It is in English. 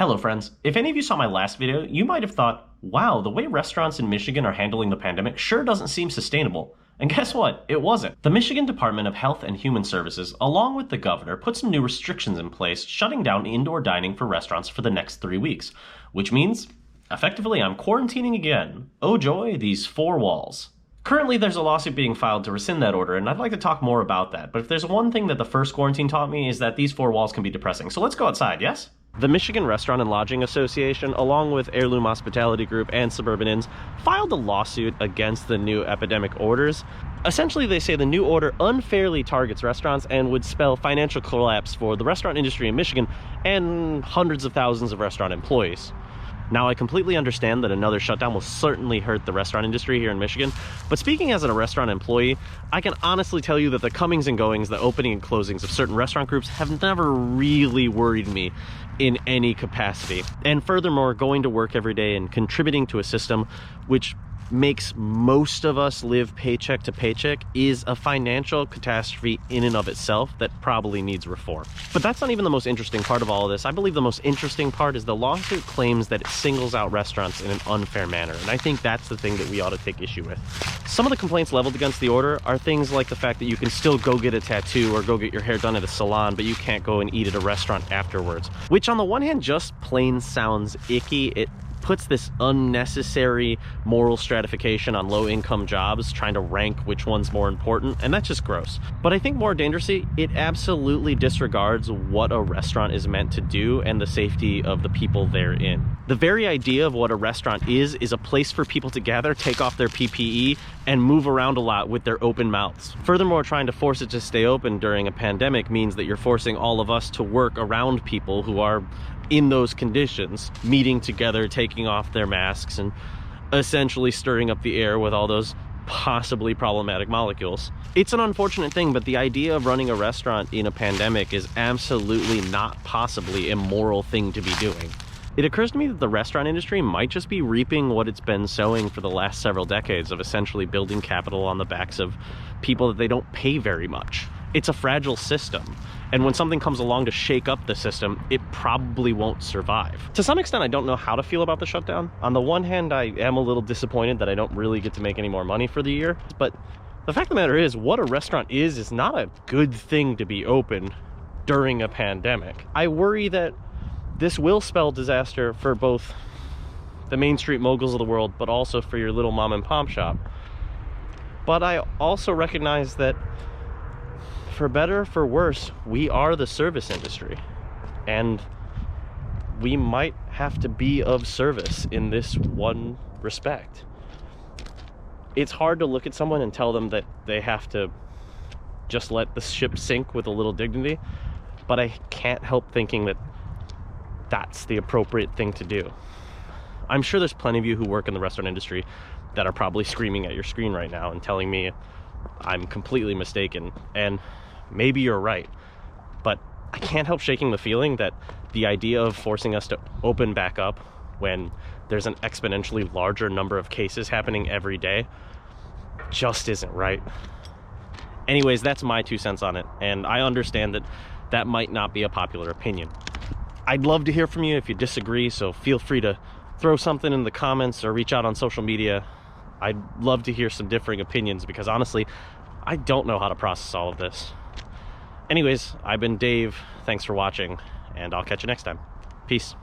Hello friends, if any of you saw my last video, you might have thought, wow, the way restaurants in Michigan are handling the pandemic sure doesn't seem sustainable. And guess what? It wasn't. The Michigan Department of Health and Human Services, along with the governor, put some new restrictions in place, shutting down indoor dining for restaurants for the next 3 weeks. Which means, effectively, I'm quarantining again. Oh joy, these 4 walls. Currently, there's a lawsuit being filed to rescind that order, and I'd like to talk more about that. But if there's one thing that the first quarantine taught me is that these 4 walls can be depressing. So let's go outside, yes? The Michigan Restaurant and Lodging Association, along with Heirloom Hospitality Group and Suburban Inns, filed a lawsuit against the new epidemic orders. Essentially, they say the new order unfairly targets restaurants and would spell financial collapse for the restaurant industry in Michigan and hundreds of thousands of restaurant employees. Now, I completely understand that another shutdown will certainly hurt the restaurant industry here in Michigan, but speaking as a restaurant employee, I can honestly tell you that the comings and goings, the opening and closings of certain restaurant groups have never really worried me in any capacity. And furthermore, going to work every day and contributing to a system which makes most of us live paycheck to paycheck is a financial catastrophe in and of itself that probably needs reform. But that's not even the most interesting part of all of this. I believe the most interesting part is the lawsuit claims that it singles out restaurants in an unfair manner, and I think that's the thing that we ought to take issue with. Some of the complaints leveled against the order are things like the fact that you can still go get a tattoo or go get your hair done at a salon, but you can't go and eat at a restaurant afterwards, which on the one hand just plain sounds icky. It puts this unnecessary moral stratification on low-income jobs, trying to rank which one's more important, and that's just gross. But I think more dangerously, it absolutely disregards what a restaurant is meant to do and the safety of the people therein. The very idea of what a restaurant is a place for people to gather, take off their PPE, and move around a lot with their open mouths. Furthermore, trying to force it to stay open during a pandemic means that you're forcing all of us to work around people who are in those conditions, meeting together, taking off their masks, and essentially stirring up the air with all those possibly problematic molecules. It's an unfortunate thing, but the idea of running a restaurant in a pandemic is absolutely not possibly a moral thing to be doing. It occurs to me that the restaurant industry might just be reaping what it's been sowing for the last several decades of essentially building capital on the backs of people that they don't pay very much. It's a fragile system, and when something comes along to shake up the system, it probably won't survive. To some extent, I don't know how to feel about the shutdown. On the one hand, I am a little disappointed that I don't really get to make any more money for the year, but the fact of the matter is, what a restaurant is not a good thing to be open during a pandemic. I worry that this will spell disaster for both the Main Street moguls of the world, but also for your little mom and pop shop. But I also recognize that for better or for worse, we are the service industry, and we might have to be of service in this one respect. It's hard to look at someone and tell them that they have to just let the ship sink with a little dignity, but I can't help thinking that that's the appropriate thing to do. I'm sure there's plenty of you who work in the restaurant industry that are probably screaming at your screen right now and telling me I'm completely mistaken, and maybe you're right, but I can't help shaking the feeling that the idea of forcing us to open back up when there's an exponentially larger number of cases happening every day just isn't right. Anyways, that's my 2 cents on it, and I understand that that might not be a popular opinion. I'd love to hear from you if you disagree, so feel free to throw something in the comments or reach out on social media. I'd love to hear some differing opinions, because honestly, I don't know how to process all of this. Anyways, I've been Dave. Thanks for watching, and I'll catch you next time. Peace.